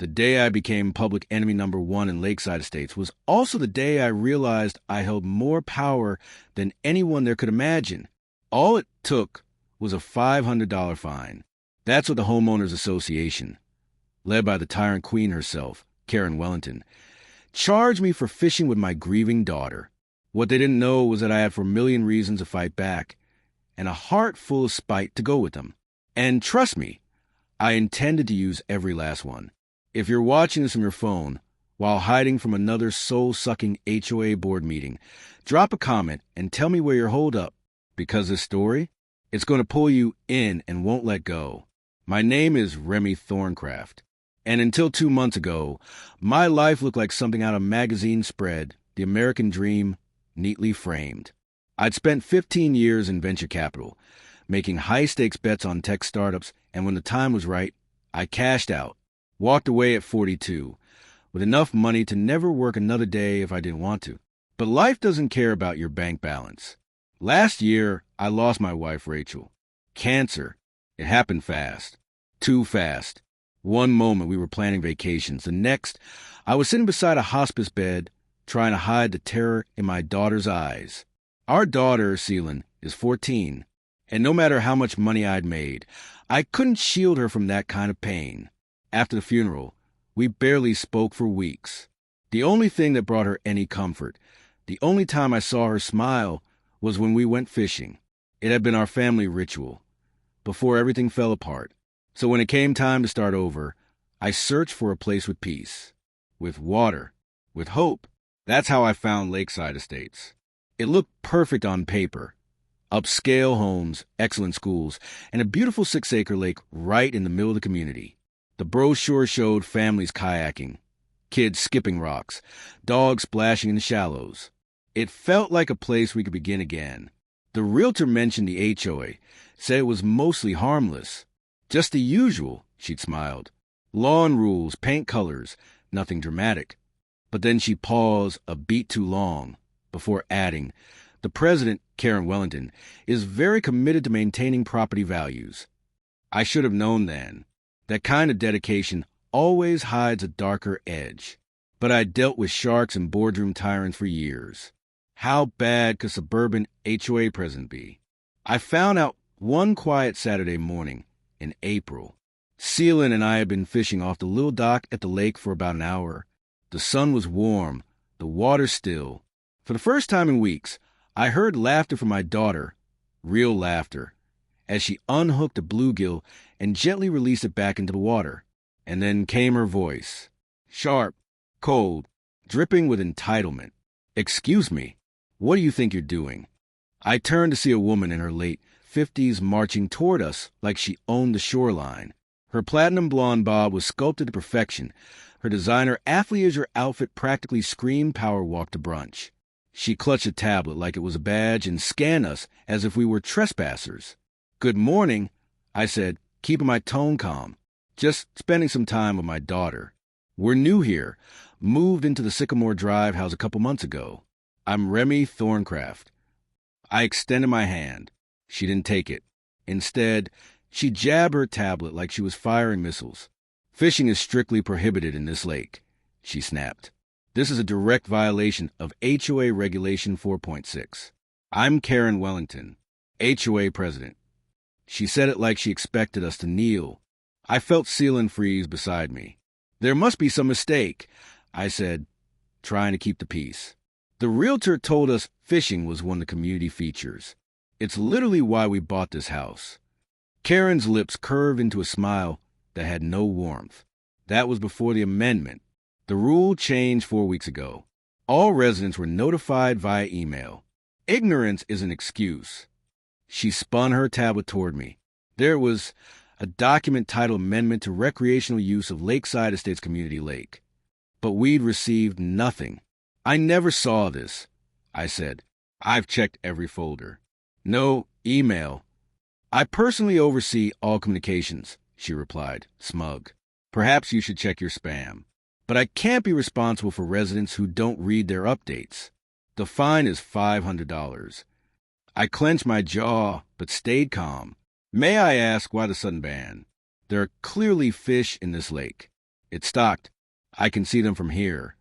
The day I became public enemy number one in Lakeside Estates was also the day I realized I held more power than anyone there could imagine. All it took was a $500 fine. That's what the Homeowners Association, led by the tyrant queen herself, Karen Wellington, charged me for fishing with my grieving daughter. What they didn't know was that I had 4,000,000 reasons to fight back, and a heart full of spite to go with them. And trust me, I intended to use every last one. If you're watching this from your phone, while hiding from another soul-sucking HOA board meeting, drop a comment and tell me where you're holed up, because this story, it's going to pull you in and won't let go. My name is Remy Thorncraft, and until 2 months ago, my life looked like something out of a magazine spread, The American Dream, neatly framed. I'd spent 15 years in venture capital, making high-stakes bets on tech startups, and when the time was right, I cashed out, walked away at 42, with enough money to never work another day if I didn't want to. But life doesn't care about your bank balance. Last year, I lost my wife, Rachel. Cancer. It happened fast. Too fast. One moment we were planning vacations. The next, I was sitting beside a hospice bed, trying to hide the terror in my daughter's eyes. Our daughter, Celine, is 14, and no matter how much money I'd made, I couldn't shield her from that kind of pain. After the funeral, we barely spoke for weeks. The only thing that brought her any comfort, the only time I saw her smile, was when we went fishing. It had been our family ritual, before everything fell apart. So when it came time to start over, I searched for a place with peace, with water, with hope. That's how I found Lakeside Estates. It looked perfect on paper. Upscale homes, excellent schools, and a beautiful 6-acre lake right in the middle of the community. The brochure showed families kayaking, kids skipping rocks, dogs splashing in the shallows. It felt like a place we could begin again. The realtor mentioned the HOA, said it was mostly harmless. Just the usual, she'd smiled. Lawn rules, paint colors, nothing dramatic. But then she paused a beat too long, before adding, the president, Karen Wellington, is very committed to maintaining property values. I should have known then. That kind of dedication always hides a darker edge. But I'd dealt with sharks and boardroom tyrants for years. How bad could suburban HOA president be? I found out one quiet Saturday morning in April. Celine and I had been fishing off the little dock at the lake for about an hour. The sun was warm, the water still. For the first time in weeks, I heard laughter from my daughter, real laughter, as she unhooked a bluegill and gently released it back into the water. And then came her voice, sharp, cold, dripping with entitlement. "Excuse me, what do you think you're doing?" I turned to see a woman in her late 50s marching toward us like she owned the shoreline. Her platinum blonde bob was sculpted to perfection. Her designer athleisure outfit practically screamed power walk to brunch. She clutched a tablet like it was a badge and scanned us as if we were trespassers. "Good morning," I said, keeping my tone calm. "Just spending some time with my daughter. We're new here, moved into the Sycamore Drive house a couple months ago. I'm Remy Thorncraft." I extended my hand. She didn't take it. Instead, she jabbed her tablet like she was firing missiles. "Fishing is strictly prohibited in this lake," she snapped. "This is a direct violation of HOA Regulation 4.6. I'm Karen Wellington, HOA president." She said it like she expected us to kneel. I felt Celine freeze beside me. "There must be some mistake," I said, trying to keep the peace. "The realtor told us fishing was one of the community features. It's literally why we bought this house." Karen's lips curved into a smile that had no warmth. That was before the amendment. The rule changed 4 weeks ago. All residents were notified via email. Ignorance is an excuse. She spun her tablet toward me. There was a document titled Amendment to Recreational Use of Lakeside Estates Community Lake. But we'd received nothing. "I never saw this," I said. "I've checked every folder." "No email." "I personally oversee all communications," she replied, smug. "Perhaps you should check your spam. But I can't be responsible for residents who don't read their updates. The fine is $500. I clenched my jaw, but stayed calm. "May I ask why the sudden ban? There are clearly fish in this lake." It's stocked. I can see them from here.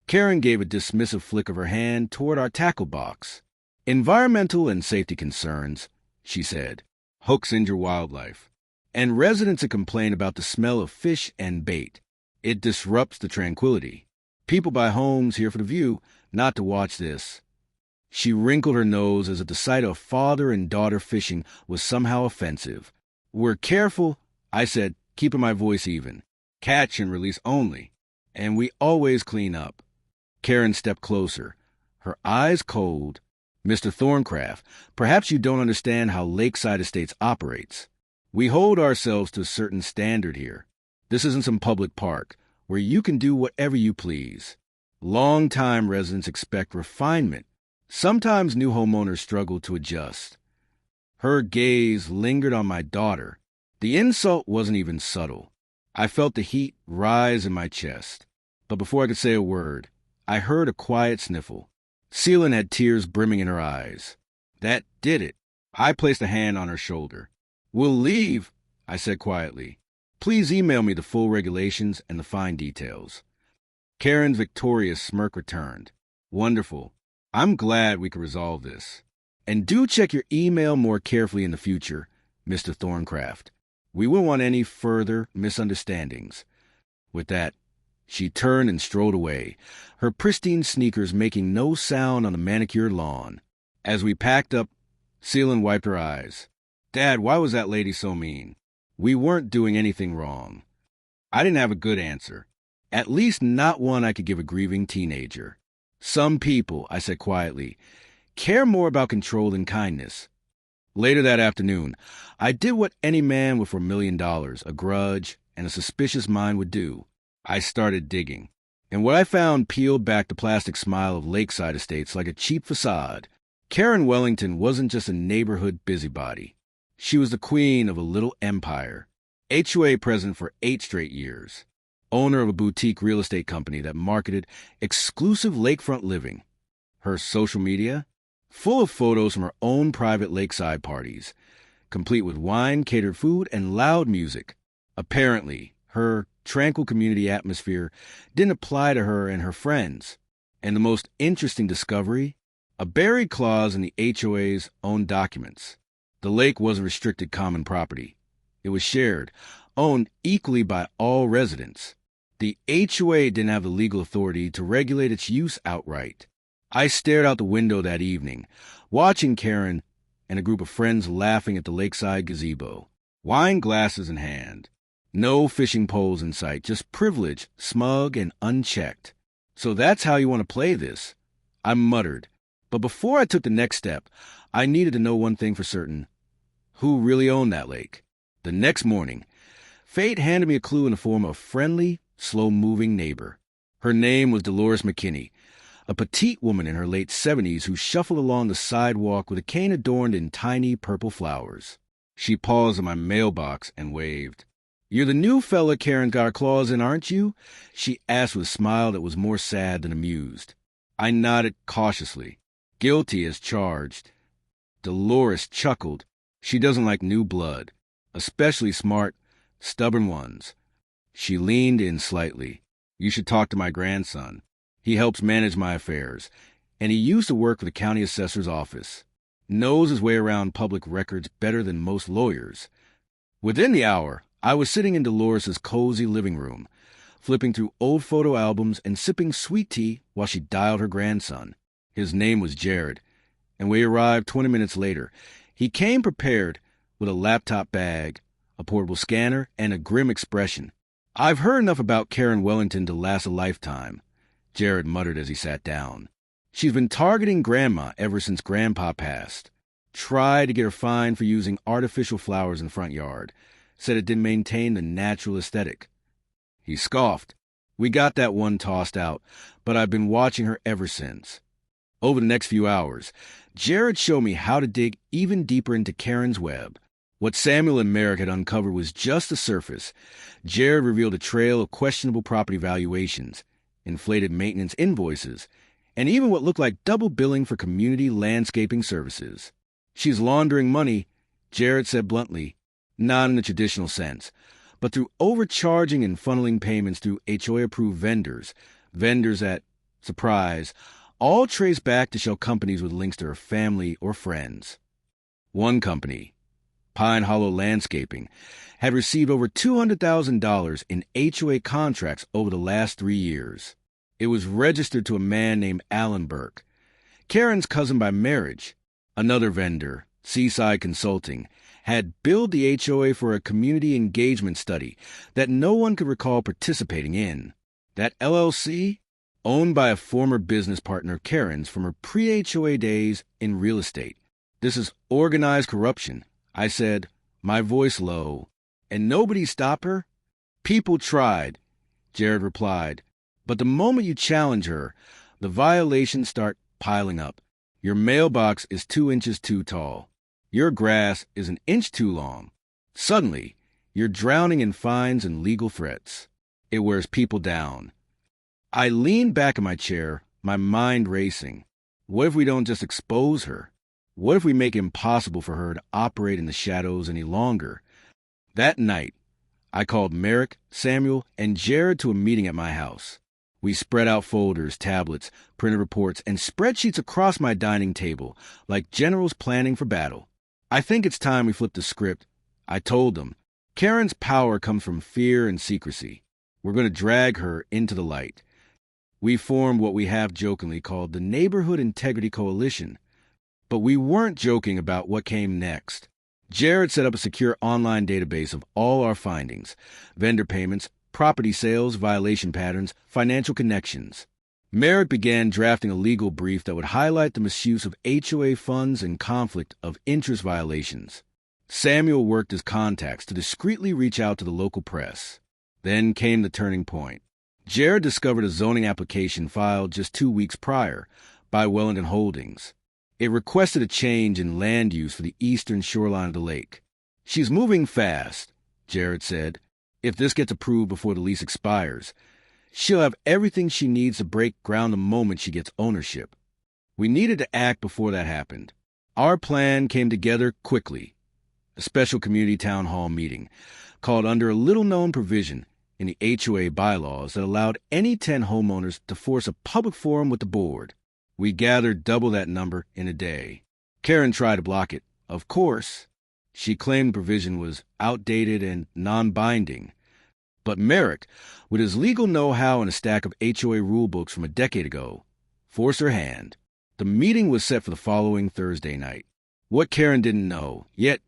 Karen gave a dismissive flick of her hand toward our tackle box. Environmental and safety concerns, she said. Hooks injure wildlife. And residents have complained about the smell of fish and bait. It disrupts the tranquility. People buy homes here for the view, not to watch this. She wrinkled her nose as if the sight of father and daughter fishing was somehow offensive. We're careful, I said, keeping my voice even. Catch and release only. And we always clean up. Karen stepped closer, her eyes cold. Mr. Thorncraft, perhaps you don't understand how Lakeside Estates operates. We hold ourselves to a certain standard here. This isn't some public park where you can do whatever you please. Long-time residents expect refinement. Sometimes new homeowners struggle to adjust. Her gaze lingered on my daughter. The insult wasn't even subtle. I felt the heat rise in my chest. But before I could say a word, I heard a quiet sniffle. Celine had tears brimming in her eyes. That did it. I placed a hand on her shoulder. We'll leave, I said quietly. Please email me the full regulations and the fine details. Karen's victorious smirk returned. Wonderful. I'm glad we could resolve this. And do check your email more carefully in the future, Mr. Thorncraft. We won't want any further misunderstandings. With that, she turned and strode away, her pristine sneakers making no sound on the manicured lawn. As we packed up, Celine wiped her eyes. Dad, why was that lady so mean? We weren't doing anything wrong. I didn't have a good answer. At least not one I could give a grieving teenager. Some people, I said quietly, care more about control than kindness. Later that afternoon, I did what any man with $4 million, a grudge, and a suspicious mind would do. I started digging. And what I found peeled back the plastic smile of Lakeside Estates like a cheap facade. Karen Wellington wasn't just a neighborhood busybody. She was the queen of a little empire, HOA president for 8 straight years, owner of a boutique real estate company that marketed exclusive lakefront living. Her social media, full of photos from her own private lakeside parties, complete with wine, catered food, and loud music. Apparently, her tranquil community atmosphere didn't apply to her and her friends. And the most interesting discovery, a buried clause in the HOA's own documents. The lake wasn't restricted common property. It was shared, owned equally by all residents. The HOA didn't have the legal authority to regulate its use outright. I stared out the window that evening, watching Karen and a group of friends laughing at the lakeside gazebo, wine glasses in hand. No fishing poles in sight, just privilege, smug and unchecked. So that's how you want to play this, I muttered. But before I took the next step, I needed to know one thing for certain. Who really owned that lake? The next morning, fate handed me a clue in the form of a friendly, slow-moving neighbor. Her name was Dolores McKinney, a petite woman in her late 70s who shuffled along the sidewalk with a cane adorned in tiny purple flowers. She paused in my mailbox and waved. "You're the new fella Karen got her claws in, aren't you?" she asked with a smile that was more sad than amused. I nodded cautiously. Guilty as charged. Dolores chuckled. She doesn't like new blood, especially smart, stubborn ones. She leaned in slightly. You should talk to my grandson. He helps manage my affairs, and he used to work for the county assessor's office. Knows his way around public records better than most lawyers. Within the hour, I was sitting in Dolores's cozy living room, flipping through old photo albums and sipping sweet tea while she dialed her grandson. His name was Jared, and we arrived 20 minutes later. He came prepared with a laptop bag, a portable scanner, and a grim expression. "I've heard enough about Karen Wellington to last a lifetime," Jared muttered as he sat down. "She's been targeting Grandma ever since Grandpa passed. Tried to get her fined for using artificial flowers in the front yard. Said it didn't maintain the natural aesthetic." He scoffed. "We got that one tossed out, but I've been watching her ever since." Over the next few hours, Jared showed me how to dig even deeper into Karen's web. What Samuel and Merrick had uncovered was just the surface. Jared revealed a trail of questionable property valuations, inflated maintenance invoices, and even what looked like double billing for community landscaping services. "She's laundering money," Jared said bluntly, not in the traditional sense, but through overcharging and funneling payments through HOA-approved vendors that, surprise, all trace back to shell companies with links to her family or friends. One company, Pine Hollow Landscaping, had received over $200,000 in HOA contracts over the last 3 years. It was registered to a man named Alan Burke, Karen's cousin by marriage. Another vendor, Seaside Consulting, had billed the HOA for a community engagement study that no one could recall participating in. That LLC, owned by a former business partner of Karen's from her pre-HOA days in real estate. This is organized corruption, I said, my voice low. And nobody stopped her? People tried, Jared replied. But the moment you challenge her, the violations start piling up. Your mailbox is 2 inches too tall. Your grass is 1 inch too long. Suddenly, you're drowning in fines and legal threats. It wears people down. I leaned back in my chair, my mind racing. What if we don't just expose her? What if we make it impossible for her to operate in the shadows any longer? That night, I called Merrick, Samuel, and Jared to a meeting at my house. We spread out folders, tablets, printed reports, and spreadsheets across my dining table, like generals planning for battle. I think it's time we flipped the script. I told them, Karen's power comes from fear and secrecy. We're going to drag her into the light. We formed what we have jokingly called the Neighborhood Integrity Coalition. But we weren't joking about what came next. Jared set up a secure online database of all our findings, vendor payments, property sales, violation patterns, financial connections. Merritt began drafting a legal brief that would highlight the misuse of HOA funds and conflict of interest violations. Samuel worked his contacts to discreetly reach out to the local press. Then came the turning point. Jared discovered a zoning application filed just 2 weeks prior by Wellington Holdings. It requested a change in land use for the eastern shoreline of the lake. She's moving fast, Jared said. If this gets approved before the lease expires, she'll have everything she needs to break ground the moment she gets ownership. We needed to act before that happened. Our plan came together quickly. A special community town hall meeting, called under a little-known provision in the HOA bylaws that allowed any 10 homeowners to force a public forum with the board. We gathered double that number in a day. Karen tried to block it, of course. She claimed the provision was outdated and non-binding. But Merrick, with his legal know-how and a stack of HOA rulebooks from a decade ago, forced her hand. The meeting was set for the following Thursday night. What Karen didn't know, yet,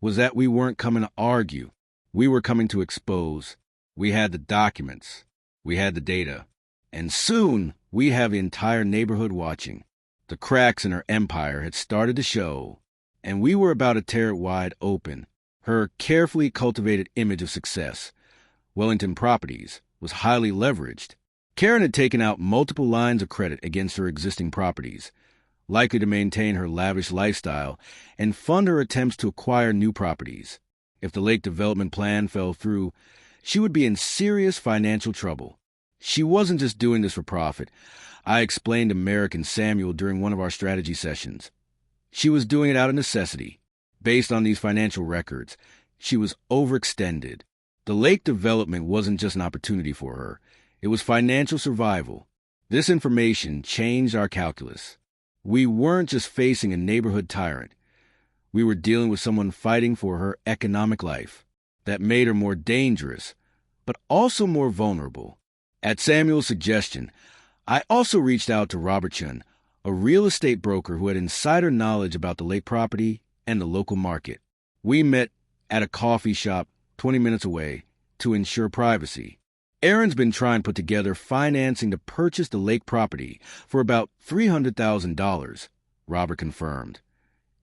was that we weren't coming to argue. We were coming to expose. We had the documents. We had the data. And soon, we have the entire neighborhood watching. The cracks in her empire had started to show, and we were about to tear it wide open. Her carefully cultivated image of success, Wellington Properties, was highly leveraged. Karen had taken out multiple lines of credit against her existing properties, likely to maintain her lavish lifestyle and fund her attempts to acquire new properties. If the lake development plan fell through, she would be in serious financial trouble. She wasn't just doing this for profit. I explained to Merrick and Samuel during one of our strategy sessions. She was doing it out of necessity. Based on these financial records, she was overextended. The lake development wasn't just an opportunity for her. It was financial survival. This information changed our calculus. We weren't just facing a neighborhood tyrant. We were dealing with someone fighting for her economic life. That made her more dangerous, but also more vulnerable. At Samuel's suggestion, I also reached out to Robert Chun, a real estate broker who had insider knowledge about the lake property and the local market. We met at a coffee shop 20 minutes away to ensure privacy. Aaron's been trying to put together financing to purchase the lake property for about $300,000, Robert confirmed,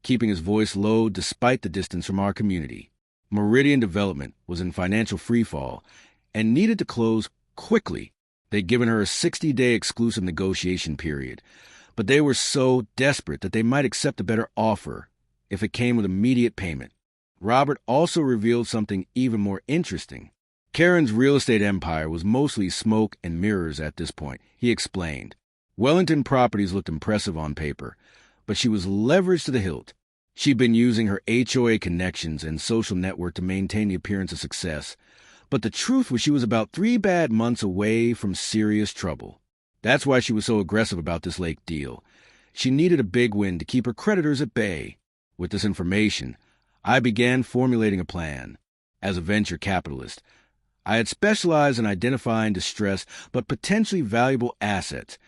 keeping his voice low despite the distance from our community. Meridian Development was in financial freefall and needed to close quickly. They'd given her a 60-day exclusive negotiation period, but they were so desperate that they might accept a better offer if it came with immediate payment. Robert also revealed something even more interesting. Karen's real estate empire was mostly smoke and mirrors at this point, he explained. Wellington Properties looked impressive on paper, but she was leveraged to the hilt. She'd been using her HOA connections and social network to maintain the appearance of success, But the truth was she was about 3 bad months away from serious trouble. That's why she was so aggressive about this lake deal. She needed a big win to keep her creditors at bay. With this information, I began formulating a plan. As a venture capitalist, I had specialized in identifying distressed but potentially valuable assets,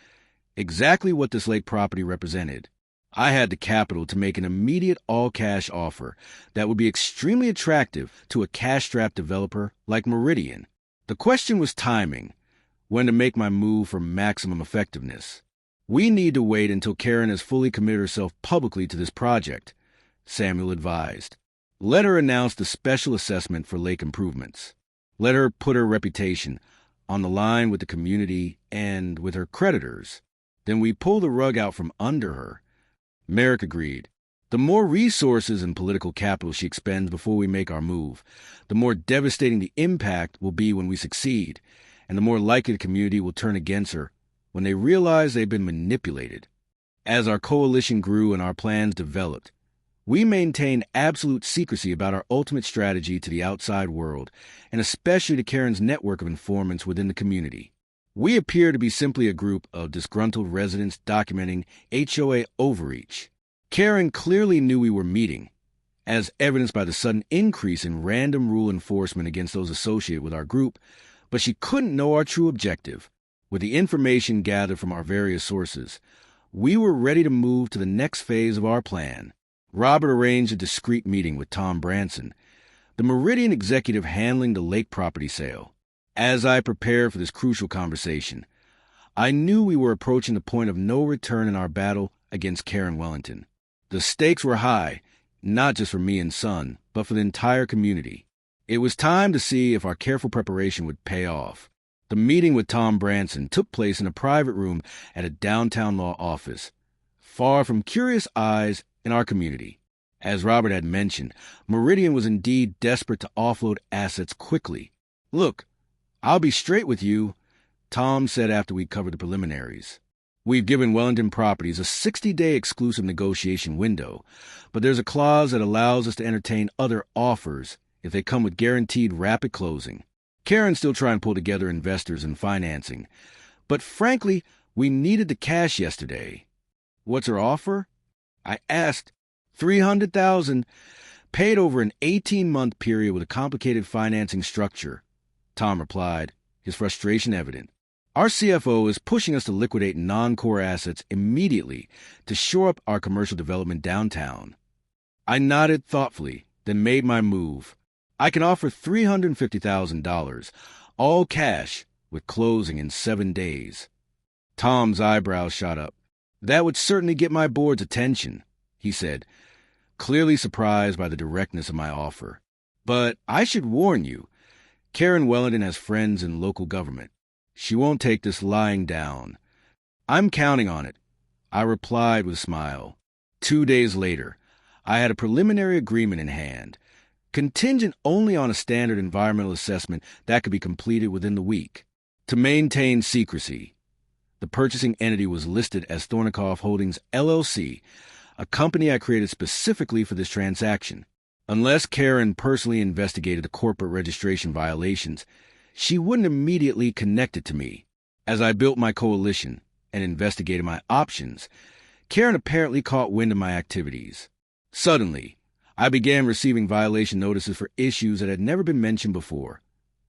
exactly what this lake property represented. I had the capital to make an immediate all-cash offer that would be extremely attractive to a cash-strapped developer like Meridian. The question was timing, when to make my move for maximum effectiveness. We need to wait until Karen has fully committed herself publicly to this project, Samuel advised. Let her announce the special assessment for lake improvements. Let her put her reputation on the line with the community and with her creditors. Then we pull the rug out from under her. Merrick agreed. The more resources and political capital she expends before we make our move, the more devastating the impact will be when we succeed, and the more likely the community will turn against her when they realize they've been manipulated. As our coalition grew and our plans developed, we maintained absolute secrecy about our ultimate strategy to the outside world, and especially to Karen's network of informants within the community. We appear to be simply a group of disgruntled residents documenting HOA overreach. Karen clearly knew we were meeting, as evidenced by the sudden increase in random rule enforcement against those associated with our group, but she couldn't know our true objective. With the information gathered from our various sources, we were ready to move to the next phase of our plan. Robert arranged a discreet meeting with Tom Branson, the Meridian executive handling the lake property sale. As I prepared for this crucial conversation, I knew we were approaching the point of no return in our battle against Karen Wellington. The stakes were high, not just for me and Son, but for the entire community. It was time to see if our careful preparation would pay off. The meeting with Tom Branson took place in a private room at a downtown law office, far from curious eyes in our community. As Robert had mentioned, Meridian was indeed desperate to offload assets quickly. "Look, I'll be straight with you," Tom said after we covered the preliminaries. "We've given Wellington Properties a 60-day exclusive negotiation window, but there's a clause that allows us to entertain other offers if they come with guaranteed rapid closing. Karen's still trying to pull together investors and financing, but frankly, we needed the cash yesterday." "What's her offer?" I asked. $300,000, paid over an 18-month period with a complicated financing structure, Tom replied, his frustration evident. "Our CFO is pushing us to liquidate non-core assets immediately to shore up our commercial development downtown." I nodded thoughtfully, then made my move. "I can offer $350,000, all cash, with closing in 7 days. Tom's eyebrows shot up. "That would certainly get my board's attention," he said, clearly surprised by the directness of my offer. "But I should warn you, Karen Wellington has friends in local government. She won't take this lying down." "I'm counting on it," I replied with a smile. 2 days later, I had a preliminary agreement in hand, contingent only on a standard environmental assessment that could be completed within the week. To maintain secrecy, the purchasing entity was listed as Thornikoff Holdings, LLC, a company I created specifically for this transaction. Unless Karen personally investigated the corporate registration violations, she wouldn't immediately connect it to me. As I built my coalition and investigated my options, Karen apparently caught wind of my activities. Suddenly, I began receiving violation notices for issues that had never been mentioned before: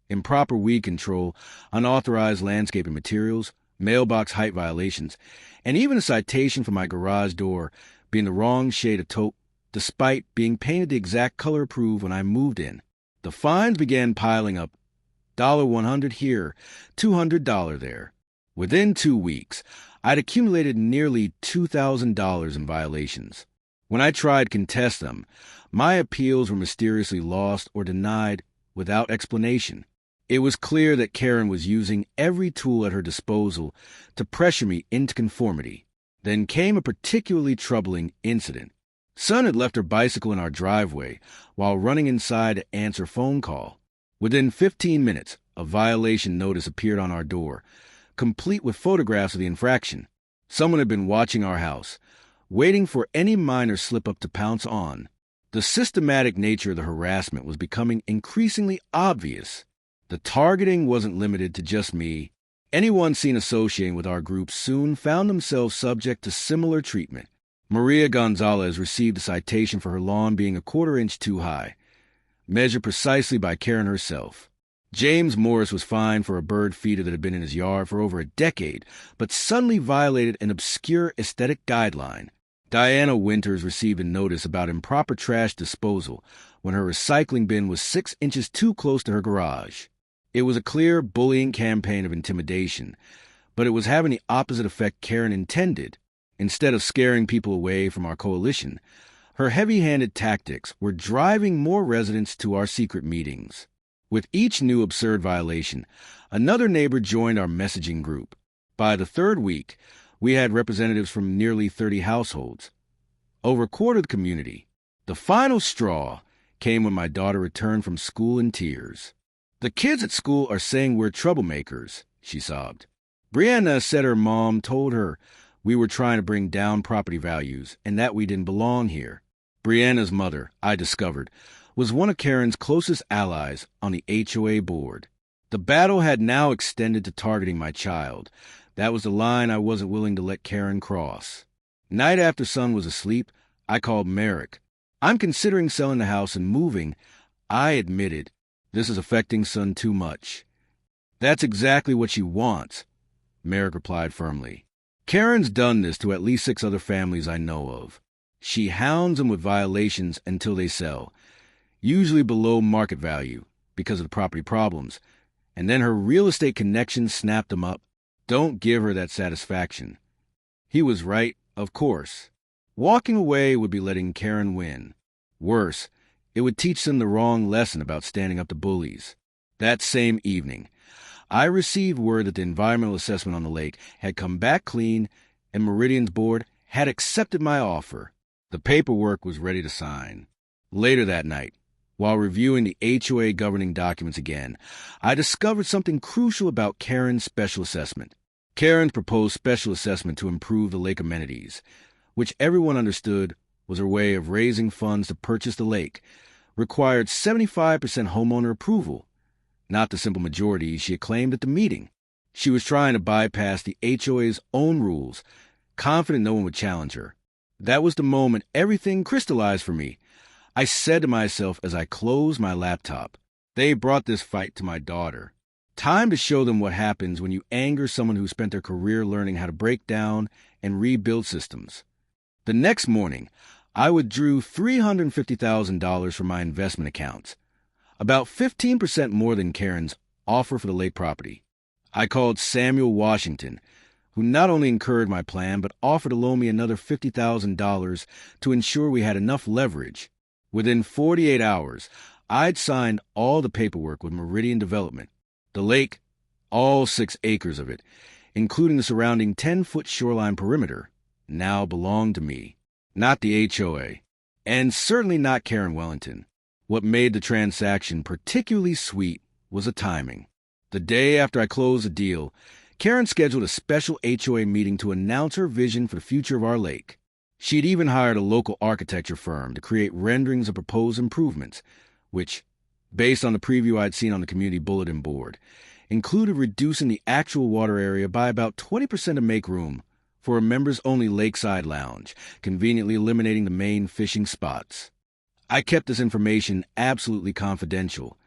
improper weed control, unauthorized landscaping materials, mailbox height violations, and even a citation for my garage door being the wrong shade of taupe, despite being painted the exact color approved when I moved in. The fines began piling up, $100 here, $200 there. Within 2 weeks, I'd accumulated nearly $2,000 in violations. When I tried to contest them, my appeals were mysteriously lost or denied without explanation. It was clear that Karen was using every tool at her disposal to pressure me into conformity. Then came a particularly troubling incident. Son had left her bicycle in our driveway while running inside to answer a phone call. Within 15 minutes, a violation notice appeared on our door, complete with photographs of the infraction. Someone had been watching our house, waiting for any minor slip-up to pounce on. The systematic nature of the harassment was becoming increasingly obvious. The targeting wasn't limited to just me. Anyone seen associating with our group soon found themselves subject to similar treatment. Maria Gonzalez received a citation for her lawn being a quarter-inch too high, measured precisely by Karen herself. James Morris was fined for a bird feeder that had been in his yard for over a decade, but suddenly violated an obscure aesthetic guideline. Diana Winters received a notice about improper trash disposal when her recycling bin was 6 inches too close to her garage. It was a clear bullying campaign of intimidation, but it was having the opposite effect Karen intended. Instead of scaring people away from our coalition, her heavy-handed tactics were driving more residents to our secret meetings. With each new absurd violation, another neighbor joined our messaging group. By the third week, we had representatives from nearly 30 households, over a quarter of the community. The final straw came when my daughter returned from school in tears. "The kids at school are saying we're troublemakers," she sobbed. Brianna said her mom told her we were trying to bring down property values and that we didn't belong here. Brianna's mother, I discovered, was one of Karen's closest allies on the HOA board. The battle had now extended to targeting my child. That was the line I wasn't willing to let Karen cross. Night after Son was asleep, I called Merrick. "I'm considering selling the house and moving." I admitted, "This is affecting Son too much." "That's exactly what she wants," Merrick replied firmly. "Karen's done this to at least 6 other families I know of. She hounds them with violations until they sell, usually below market value because of the property problems, and then her real estate connections snap them up. Don't give her that satisfaction." He was right, of course. Walking away would be letting Karen win. Worse, it would teach them the wrong lesson about standing up to bullies. That same evening, I received word that the environmental assessment on the lake had come back clean and Meridian's board had accepted my offer. The paperwork was ready to sign. Later that night, while reviewing the HOA governing documents again, I discovered something crucial about Karen's special assessment. Karen's proposed special assessment to improve the lake amenities, which everyone understood was her way of raising funds to purchase the lake, required 75% homeowner approval, not the simple majority she had claimed at the meeting. She was trying to bypass the HOA's own rules, confident no one would challenge her. That was the moment everything crystallized for me. I said to myself as I closed my laptop, "They brought this fight to my daughter. Time to show them what happens when you anger someone who spent their career learning how to break down and rebuild systems." The next morning, I withdrew $350,000 from my investment accounts, about 15% more than Karen's offer for the lake property. I called Samuel Washington, who not only encouraged my plan, but offered to loan me another $50,000 to ensure we had enough leverage. Within 48 hours, I'd signed all the paperwork with Meridian Development. The lake, all 6 acres of it, including the surrounding 10-foot shoreline perimeter, now belonged to me, not the HOA, and certainly not Karen Wellington. What made the transaction particularly sweet was the timing. The day after I closed the deal, Karen scheduled a special HOA meeting to announce her vision for the future of our lake. She'd even hired a local architecture firm to create renderings of proposed improvements, which, based on the preview I'd seen on the community bulletin board, included reducing the actual water area by about 20% to make room for a members-only lakeside lounge, conveniently eliminating the main fishing spots. I kept this information absolutely confidential,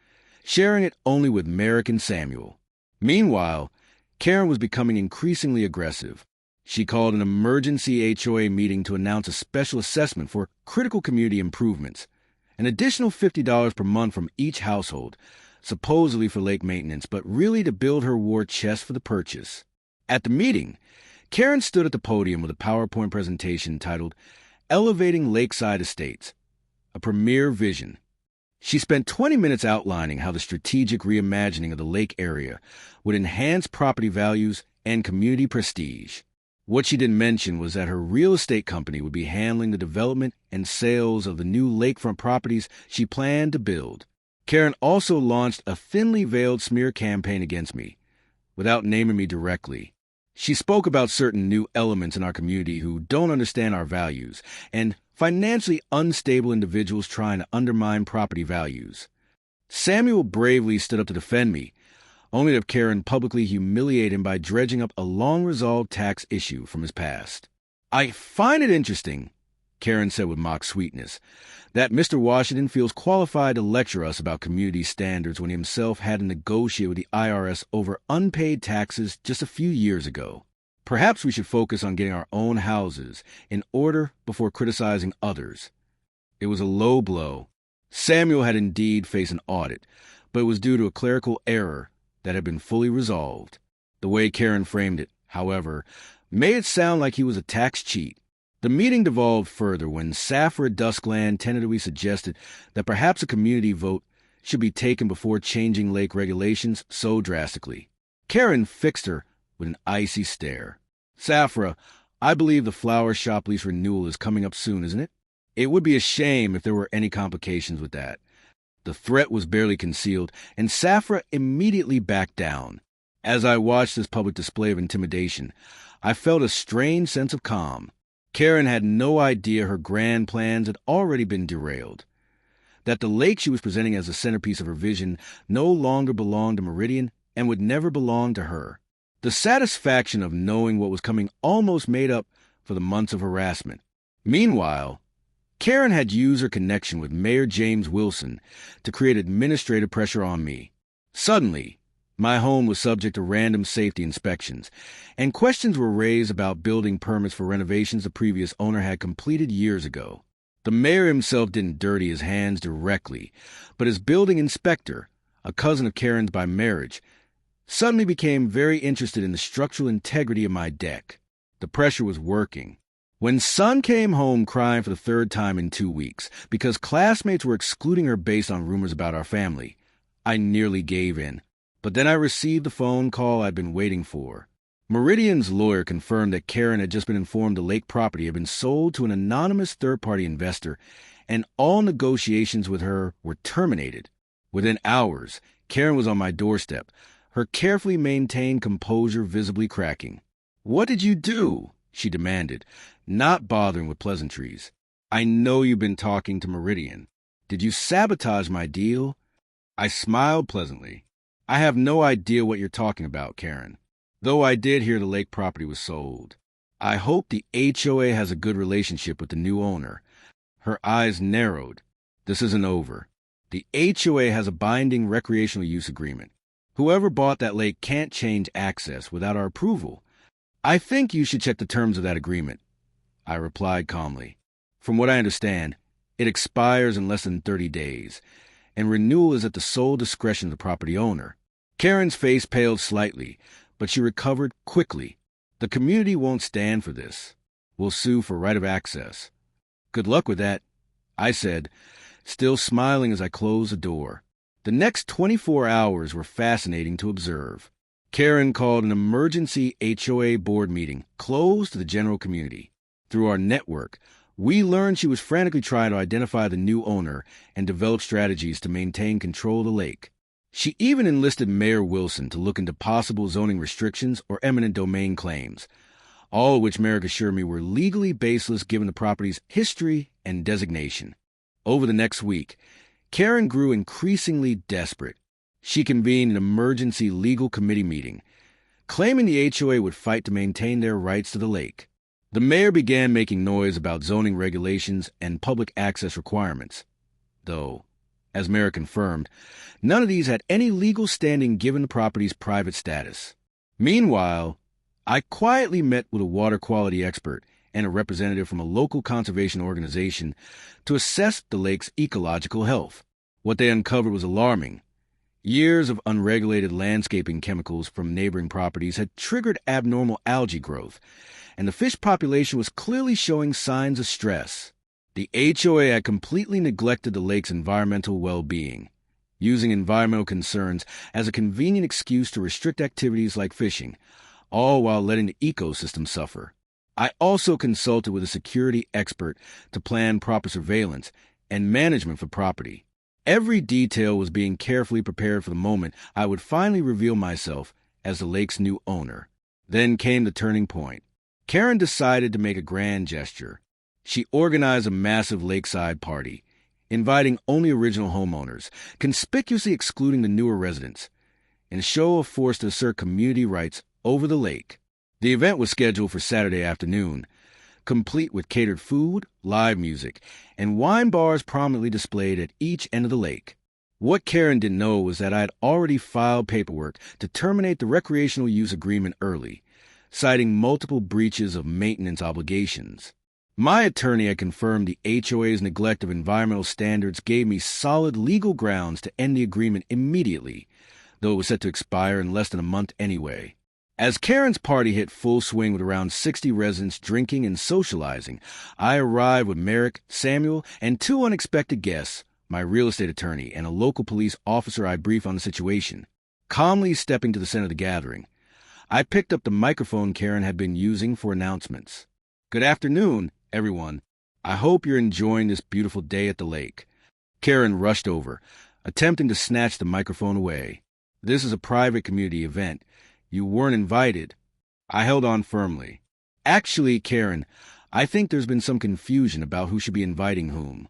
sharing it only with Merrick and Samuel. Meanwhile, Karen was becoming increasingly aggressive. She called an emergency HOA meeting to announce a special assessment for critical community improvements, an additional $50 per month from each household, supposedly for lake maintenance, but really to build her war chest for the purchase. At the meeting, Karen stood at the podium with a PowerPoint presentation titled Elevating Lakeside Estates, a Premier Vision. She spent 20 minutes outlining how the strategic reimagining of the lake area would enhance property values and community prestige. What she didn't mention was that her real estate company would be handling the development and sales of the new lakefront properties she planned to build. Karen also launched a thinly veiled smear campaign against me, without naming me directly. She spoke about certain new elements in our community who don't understand our values, and financially unstable individuals trying to undermine property values. Samuel bravely stood up to defend me, only to have Karen publicly humiliate him by dredging up a long-resolved tax issue from his past. "I find it interesting," Karen said with mock sweetness, "that Mr. Washington feels qualified to lecture us about community standards when he himself had to negotiate with the IRS over unpaid taxes just a few years ago. Perhaps we should focus on getting our own houses in order before criticizing others." It was a low blow. Samuel had indeed faced an audit, but it was due to a clerical error that had been fully resolved. The way Karen framed it, however, made it sound like he was a tax cheat. The meeting devolved further when Safra Duskland tentatively suggested that perhaps a community vote should be taken before changing lake regulations so drastically. Karen fixed her with an icy stare. "Safra, I believe the flower shop lease renewal is coming up soon, isn't it? It would be a shame if there were any complications with that." The threat was barely concealed, and Safra immediately backed down. As I watched this public display of intimidation, I felt a strange sense of calm. Karen had no idea her grand plans had already been derailed, that the lake she was presenting as the centerpiece of her vision no longer belonged to Meridian and would never belong to her. The satisfaction of knowing what was coming almost made up for the months of harassment. Meanwhile, Karen had used her connection with Mayor James Wilson to create administrative pressure on me. Suddenly, my home was subject to random safety inspections, and questions were raised about building permits for renovations the previous owner had completed years ago. The mayor himself didn't dirty his hands directly, but his building inspector, a cousin of Karen's by marriage, suddenly became very interested in the structural integrity of my deck. The pressure was working. When Son came home crying for the third time in 2 weeks because classmates were excluding her based on rumors about our family, I nearly gave in. But then I received the phone call I'd been waiting for. Meridian's lawyer confirmed that Karen had just been informed the lake property had been sold to an anonymous third-party investor, and all negotiations with her were terminated. Within hours, Karen was on my doorstep, her carefully maintained composure visibly cracking. "What did you do?" she demanded, not bothering with pleasantries. "I know you've been talking to Meridian. Did you sabotage my deal?" I smiled pleasantly. "I have no idea what you're talking about, Karen. Though I did hear the lake property was sold. I hope the HOA has a good relationship with the new owner." Her eyes narrowed. "This isn't over. The HOA has a binding recreational use agreement. Whoever bought that lake can't change access without our approval. I think you should check the terms of that agreement," I replied calmly. "From what I understand, it expires in less than 30 days, and renewal is at the sole discretion of the property owner." Karen's face paled slightly, but she recovered quickly. "The community won't stand for this. We'll sue for right of access." "Good luck with that," I said, still smiling as I closed the door. The next 24 hours were fascinating to observe. Karen called an emergency HOA board meeting, closed to the general community. Through our network, we learned she was frantically trying to identify the new owner and develop strategies to maintain control of the lake. She even enlisted Mayor Wilson to look into possible zoning restrictions or eminent domain claims, all of which Merrick assured me were legally baseless given the property's history and designation. Over the next week, Karen grew increasingly desperate. She convened an emergency legal committee meeting, claiming the HOA would fight to maintain their rights to the lake. The mayor began making noise about zoning regulations and public access requirements, though, as Merrick confirmed, none of these had any legal standing given the property's private status. Meanwhile, I quietly met with a water quality expert and a representative from a local conservation organization to assess the lake's ecological health. What they uncovered was alarming. Years of unregulated landscaping chemicals from neighboring properties had triggered abnormal algae growth, and the fish population was clearly showing signs of stress. The HOA had completely neglected the lake's environmental well-being, using environmental concerns as a convenient excuse to restrict activities like fishing, all while letting the ecosystem suffer. I also consulted with a security expert to plan proper surveillance and management for property. Every detail was being carefully prepared for the moment I would finally reveal myself as the lake's new owner. Then came the turning point. Karen decided to make a grand gesture. She organized a massive lakeside party, inviting only original homeowners, conspicuously excluding the newer residents, in a show of force to assert community rights over the lake. The event was scheduled for Saturday afternoon, complete with catered food, live music, and wine bars prominently displayed at each end of the lake. What Karen didn't know was that I had already filed paperwork to terminate the recreational use agreement early, citing multiple breaches of maintenance obligations. My attorney had confirmed the HOA's neglect of environmental standards gave me solid legal grounds to end the agreement immediately, though it was set to expire in less than a month anyway. As Karen's party hit full swing with around 60 residents drinking and socializing, I arrived with Merrick, Samuel, and 2 unexpected guests, my real estate attorney and a local police officer I briefed on the situation. Calmly stepping to the center of the gathering, I picked up the microphone Karen had been using for announcements. "Good afternoon, everyone. I hope you're enjoying this beautiful day at the lake." Karen rushed over, attempting to snatch the microphone away. "This is a private community event. You weren't invited." I held on firmly. "Actually, Karen, I think there's been some confusion about who should be inviting whom."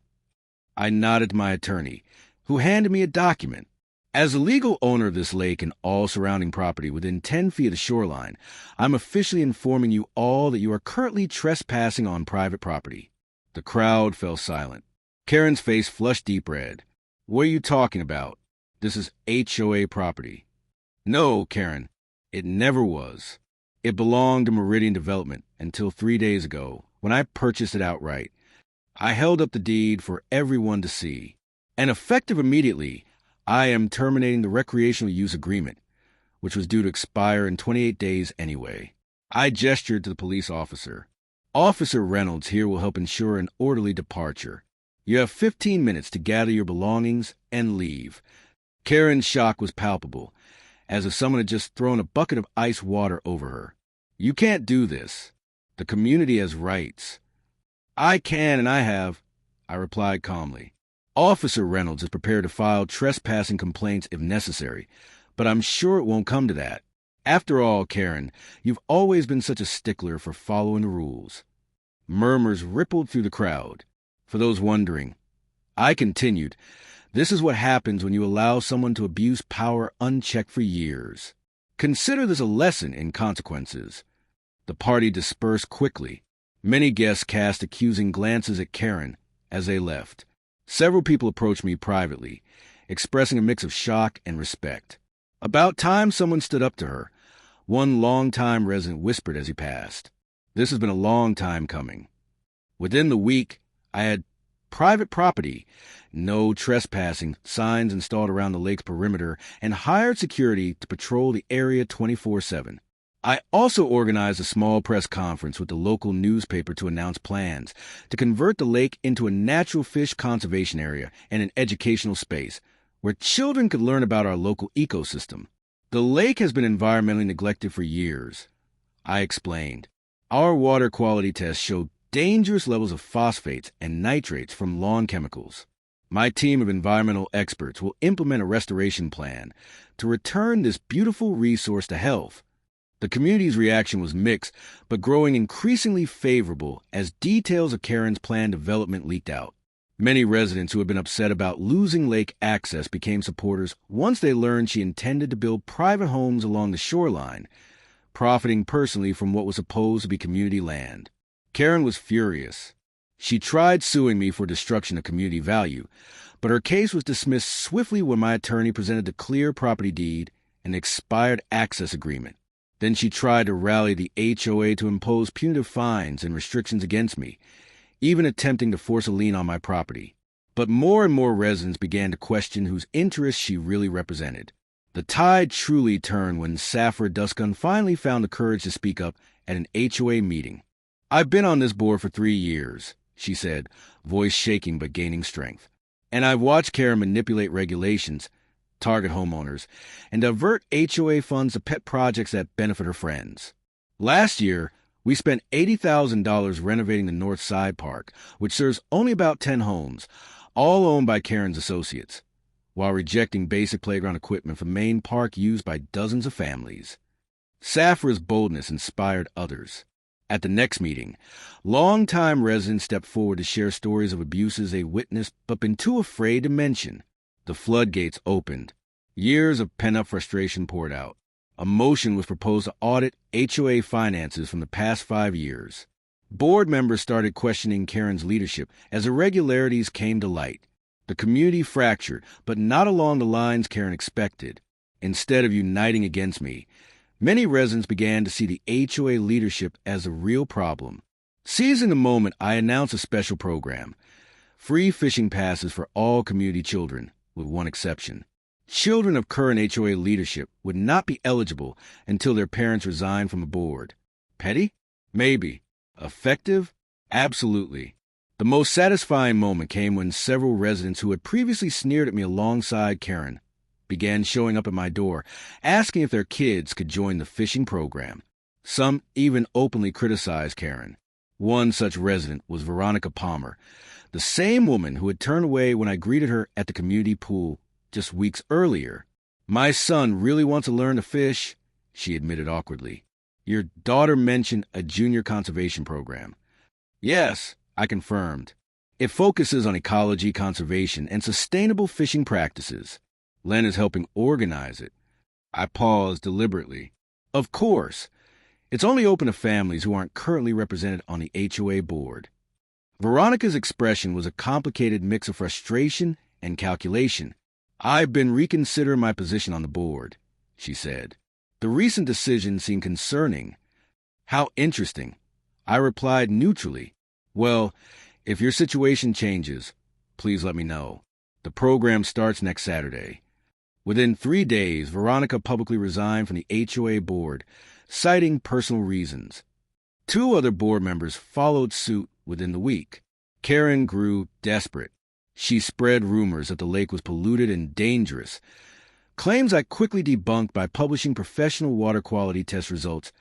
I nodded to my attorney, who handed me a document. "As the legal owner of this lake and all surrounding property within 10 feet of the shoreline, I'm officially informing you all that you are currently trespassing on private property." The crowd fell silent. Karen's face flushed deep red. "What are you talking about? This is HOA property." "No, Karen. It never was. It belonged to Meridian Development until 3 days ago, when I purchased it outright. I held up the deed for everyone to see. And effective immediately, I am terminating the recreational use agreement, which was due to expire in 28 days anyway." I gestured to the police officer. "Officer Reynolds here will help ensure an orderly departure. You have 15 minutes to gather your belongings and leave." Karen's shock was palpable, as if someone had just thrown a bucket of ice water over her. "You can't do this. The community has rights." "I can and I have," I replied calmly. "Officer Reynolds is prepared to file trespassing complaints if necessary, but I'm sure it won't come to that. After all, Karen, you've always been such a stickler for following the rules." Murmurs rippled through the crowd. For those wondering, I continued, "This is what happens when you allow someone to abuse power unchecked for years. Consider this a lesson in consequences." The party dispersed quickly. Many guests cast accusing glances at Karen as they left. Several people approached me privately, expressing a mix of shock and respect. About time someone stood up to her. One longtime resident whispered as he passed, "This has been a long time coming." Within the week, I had private property, no trespassing signs installed around the lake's perimeter, and hired security to patrol the area 24/7. I also organized a small press conference with the local newspaper to announce plans to convert the lake into a natural fish conservation area and an educational space where children could learn about our local ecosystem. "The lake has been environmentally neglected for years," I explained. "Our water quality tests showed dangerous levels of phosphates and nitrates from lawn chemicals. My team of environmental experts will implement a restoration plan to return this beautiful resource to health." The community's reaction was mixed, but growing increasingly favorable as details of Karen's planned development leaked out. Many residents who had been upset about losing lake access became supporters once they learned she intended to build private homes along the shoreline, profiting personally from what was supposed to be community land. Karen was furious. She tried suing me for destruction of community value, but her case was dismissed swiftly when my attorney presented the clear property deed and expired access agreement. Then she tried to rally the HOA to impose punitive fines and restrictions against me, even attempting to force a lien on my property. But more and more residents began to question whose interests she really represented. The tide truly turned when Safra Duskan finally found the courage to speak up at an HOA meeting. "I've been on this board for 3 years," she said, voice shaking but gaining strength. "And I've watched Karen manipulate regulations, target homeowners, and divert HOA funds to pet projects that benefit her friends. Last year, we spent $80,000 renovating the North Side Park, which serves only about 10 homes, all owned by Karen's associates, while rejecting basic playground equipment for the main park used by dozens of families." Safra's boldness inspired others. At the next meeting, longtime residents stepped forward to share stories of abuses they witnessed but been too afraid to mention. The floodgates opened. Years of pent-up frustration poured out. A motion was proposed to audit HOA finances from the past 5 years. Board members started questioning Karen's leadership as irregularities came to light. The community fractured, but not along the lines Karen expected. Instead of uniting against me, many residents began to see the HOA leadership as a real problem. Seizing the moment, I announced a special program: free fishing passes for all community children, with one exception. Children of current HOA leadership would not be eligible until their parents resigned from the board. Petty? Maybe. Effective? Absolutely. The most satisfying moment came when several residents who had previously sneered at me alongside Karen began showing up at my door, asking if their kids could join the fishing program. Some even openly criticized Karen. One such resident was Veronica Palmer, the same woman who had turned away when I greeted her at the community pool just weeks earlier. "My son really wants to learn to fish," she admitted awkwardly. "Your daughter mentioned a junior conservation program." "Yes," I confirmed. "It focuses on ecology, conservation, and sustainable fishing practices. Len is helping organize it." I paused deliberately. "Of course. It's only open to families who aren't currently represented on the HOA board." Veronica's expression was a complicated mix of frustration and calculation. "I've been reconsidering my position on the board," she said. "The recent decision seemed concerning." "How interesting." I replied neutrally. "Well, if your situation changes, please let me know. The program starts next Saturday." Within 3 days, Veronica publicly resigned from the HOA board, citing personal reasons. 2 other board members followed suit within the week. Karen grew desperate. She spread rumors that the lake was polluted and dangerous, claims I quickly debunked by publishing professional water quality test results,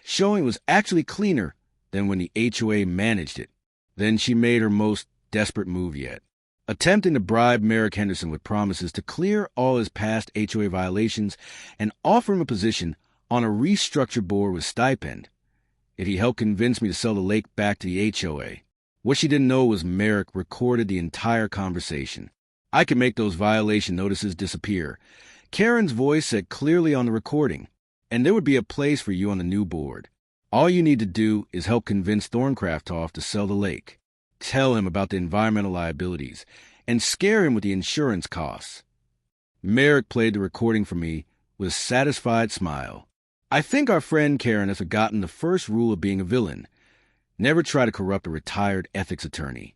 showing it was actually cleaner than when the HOA managed it. Then she made her most desperate move yet, attempting to bribe Merrick Henderson with promises to clear all his past HOA violations and offer him a position on a restructured board with stipend if he helped convince me to sell the lake back to the HOA. What she didn't know was Merrick recorded the entire conversation. I could make those violation notices disappear. Karen's voice said clearly on the recording, "And there would be a place for you on the new board. All you need to do is help convince Thorncraft to sell the lake. Tell him about the environmental liabilities, and scare him with the insurance costs." Merrick played the recording for me with a satisfied smile. I think our friend Karen has forgotten the first rule of being a villain: never try to corrupt a retired ethics attorney.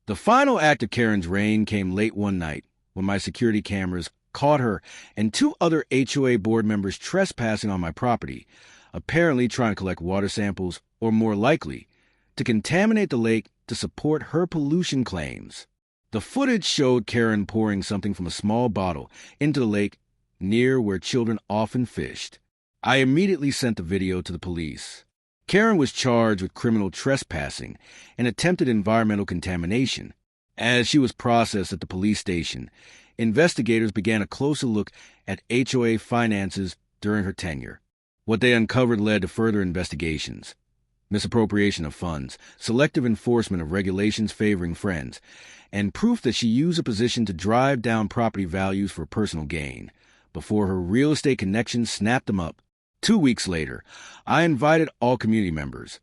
The final act of Karen's reign came late one night when my security cameras caught her and 2 other HOA board members trespassing on my property, apparently trying to collect water samples, or more likely, to contaminate the lake to support her pollution claims. The footage showed Karen pouring something from a small bottle into the lake near where children often fished. I immediately sent the video to the police. Karen was charged with criminal trespassing and attempted environmental contamination. As she was processed at the police station, investigators began a closer look at HOA finances during her tenure. What they uncovered led to further investigations: misappropriation of funds, selective enforcement of regulations favoring friends, and proof that she used a position to drive down property values for personal gain, before her real estate connections snapped them up. 2 weeks later, I invited all community members,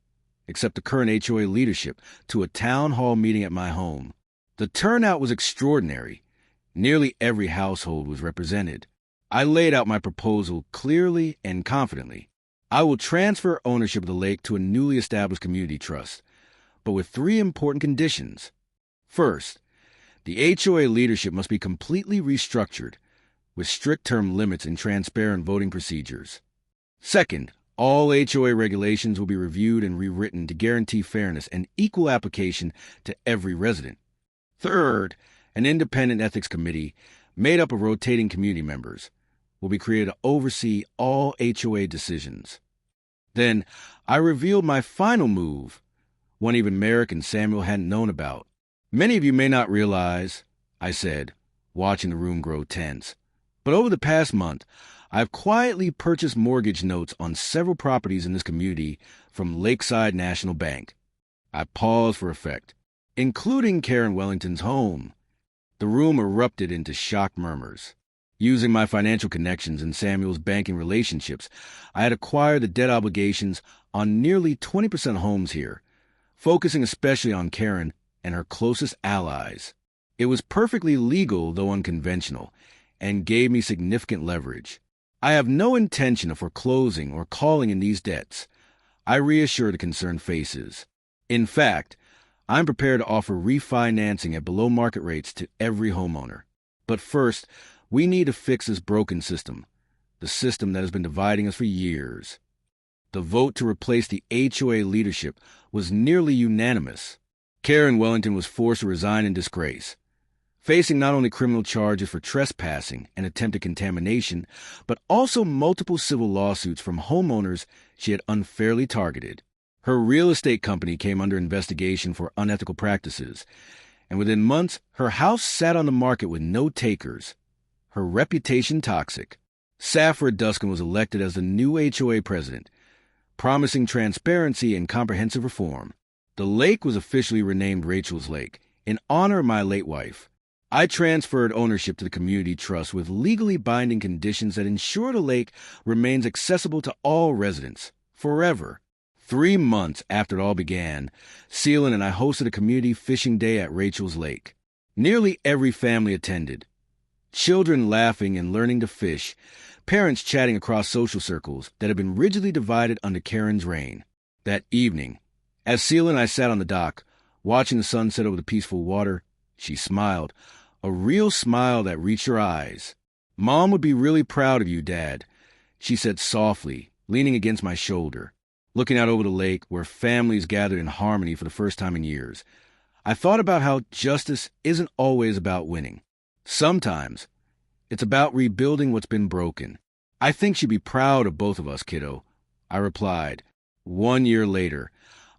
except the current HOA leadership, to a town hall meeting at my home. The turnout was extraordinary. Nearly every household was represented. I laid out my proposal clearly and confidently. I will transfer ownership of the lake to a newly established community trust, but with 3 important conditions. First, the HOA leadership must be completely restructured, with strict term limits and transparent voting procedures. Second, all HOA regulations will be reviewed and rewritten to guarantee fairness and equal application to every resident. Third, an independent ethics committee made up of rotating community members will be created to oversee all HOA decisions. Then I revealed my final move, one even Merrick and Samuel hadn't known about. "Many of you may not realize," I said, watching the room grow tense, "but over the past month, I've quietly purchased mortgage notes on several properties in this community from Lakeside National Bank. I paused for effect, including Karen Wellington's home. The room erupted into shocked murmurs. Using my financial connections and Samuel's banking relationships, I had acquired the debt obligations on nearly 20% homes here, focusing especially on Karen and her closest allies. It was perfectly legal, though unconventional, and gave me significant leverage. I have no intention of foreclosing or calling in these debts, I reassured the concerned faces. In fact, I'm prepared to offer refinancing at below market rates to every homeowner. But first, we need to fix this broken system, the system that has been dividing us for years. The vote to replace the HOA leadership was nearly unanimous. Karen Wellington was forced to resign in disgrace, facing not only criminal charges for trespassing and attempted contamination, but also multiple civil lawsuits from homeowners she had unfairly targeted. Her real estate company came under investigation for unethical practices, and within months, her house sat on the market with no takers. Her reputation toxic. Safford Duskin was elected as the new HOA president, promising transparency and comprehensive reform. The lake was officially renamed Rachel's Lake, in honor of my late wife. I transferred ownership to the community trust with legally binding conditions that ensure the lake remains accessible to all residents, forever. 3 months after it all began, Seelan and I hosted a community fishing day at Rachel's Lake. Nearly every family attended. Children laughing and learning to fish, parents chatting across social circles that had been rigidly divided under Karen's reign. That evening, as Seelan and I sat on the dock, watching the sunset over the peaceful water, she smiled, a real smile that reached her eyes. "Mom would be really proud of you, Dad," she said softly, leaning against my shoulder, looking out over the lake where families gathered in harmony for the first time in years. I thought about how justice isn't always about winning. Sometimes, it's about rebuilding what's been broken. "I think she'd be proud of both of us, kiddo," I replied. 1 year later,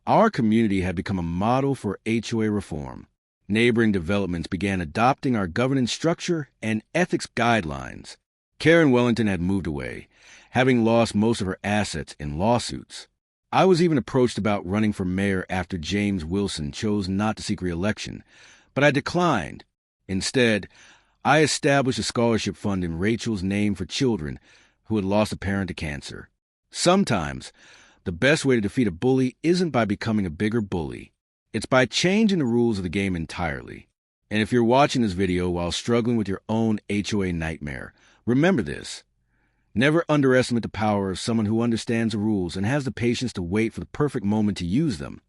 our community had become a model for HOA reform. Neighboring developments began adopting our governance structure and ethics guidelines. Karen Wellington had moved away, having lost most of her assets in lawsuits. I was even approached about running for mayor after James Wilson chose not to seek re-election, but I declined. Instead, I established a scholarship fund in Rachel's name for children who had lost a parent to cancer. Sometimes, the best way to defeat a bully isn't by becoming a bigger bully. It's by changing the rules of the game entirely. And if you're watching this video while struggling with your own HOA nightmare, remember this. Never underestimate the power of someone who understands the rules and has the patience to wait for the perfect moment to use them.